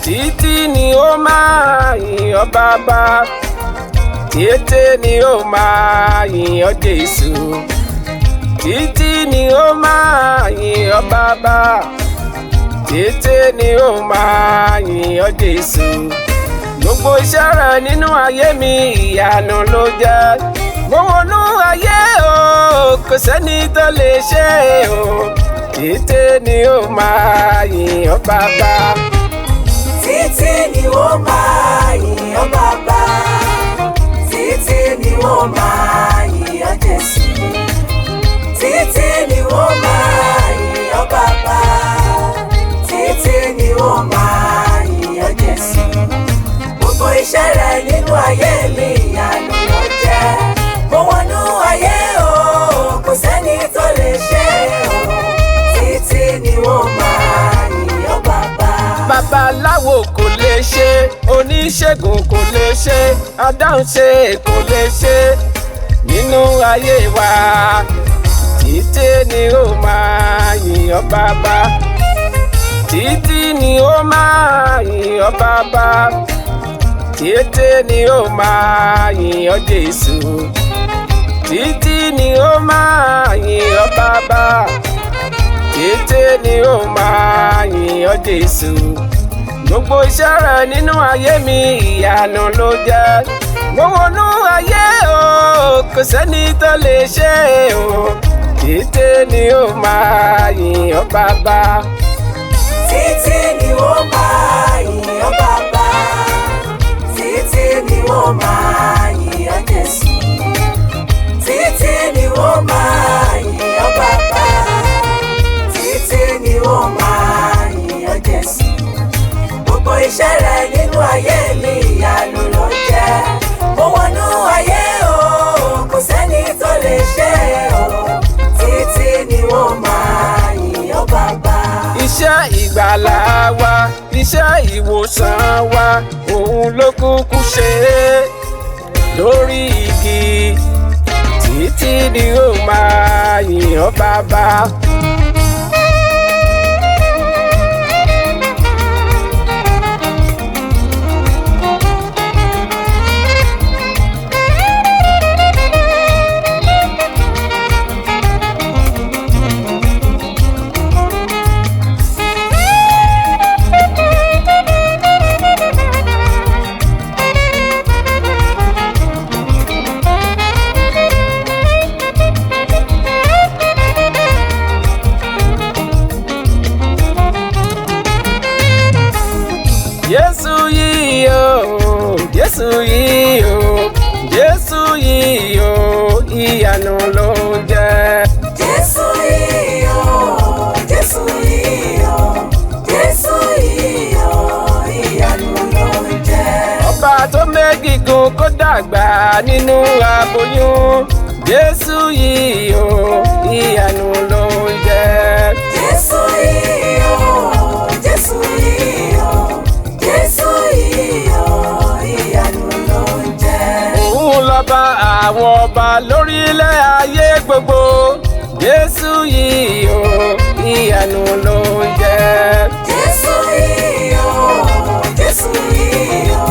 Títí ni ó máa yìn ọ́ bàbá, tètè ni ó máa yìn ọ́ Jésù. Títí ni ó máa yìn ọ́ bàbá, tètè ni ó máa yìn ọ́ Jésù. Gbogbo iṣẹ́ rẹ̀ nínú ayé mi ìyanu ló jẹ́. Mo wọnú ayé o, kò sẹ́ni tó lè ṣe o. Títí ni ó máa yìn ọ́ bàbá. Títí ni ó máa yìn ọ́ bàbá, títí ni ó máa yìn ọ́ Jésù. Títí ni ó máa yìn ọ́ bàbá, títí ni ó máa yìn ọ́ Jésù. Gbogbo iṣẹ́ rẹ̀ nínú ayé mi ìyanu ló jẹ́. Mo wọnú ayé o, kò sẹ́ni tó lè ṣe o. Títí ni ó máa yìn ọ́ bàbá. Babaláwo kò lè ṣe, oníṣègùn kò lè ṣe, adáhunṣe kò lè ṣe nínú ayé wa. Títí ni ó máa yìn ọ́ bàbá, títí ni ó máa yìn ọ́ bàbá, títí ni ó máa yìn ọ́ Jésù. Títí ni ó máa yìn ọ́ bàbá, títí ni ó máa yìn ọ́ Jésù. Gbogbo iṣẹ́ rẹ̀ nínú ayé mi ìyanu ló jẹ́. Mo wọnú ayé o, kò sẹ́ni tó lè ṣe o. Títí ni ó máa yìn ọ́ bàbá. Títí ni ó máa yìn ọ́ bàbá, títí ni ó máa yìn ọ́ Jésù. Títí ni ó máa yìn ọ́ bàbá, títí ni ó máa yìn ọ́ Jésù. Gbogbo iṣẹ́ rẹ̀ nínú ayé mi ìyanu ló jẹ́. Mo wọnú ayé o, kò sẹ́ni tó lè ṣe o. Títí ni ó máa yìn ọ́ bàbá. Iṣẹ́ ìgbàlà wa, iṣẹ́ ìwòsàn wa, òun ló kúkú ṣe lórí igi. Títí ni ó máa yìn ọ́ bàbá. Jésù yìí o, Jésù yìí o, Jésù yìí o, ìyanu ló ń jẹ́. Jésù yìí o, Jésù yìí o, Jésù yìí o, ìyanu ló ń jẹ́. Ọba tó mẹ́gìgùn kó dàgbà nínú aboyún. Jésù yìí o, ìyanu ló ń jẹ́. Jésù yìí o, Jésù yìí o, Jésù yìí o, ìyanu ló ń jẹ́. Òun lọ́ba àwọn ọba lórílẹ̀ ayé gbogbo. Jésù yìí o, ìyanu ló ń jẹ́. Jésù yìí o, Jésù yìí o,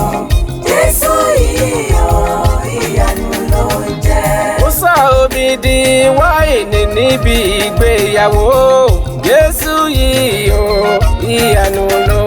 Jésù yìí o, ìyanu ló ń jẹ́. Ó sá omi di wáìnì níbi ìgbéyàwó. Jésù yìí o, ìyanu ló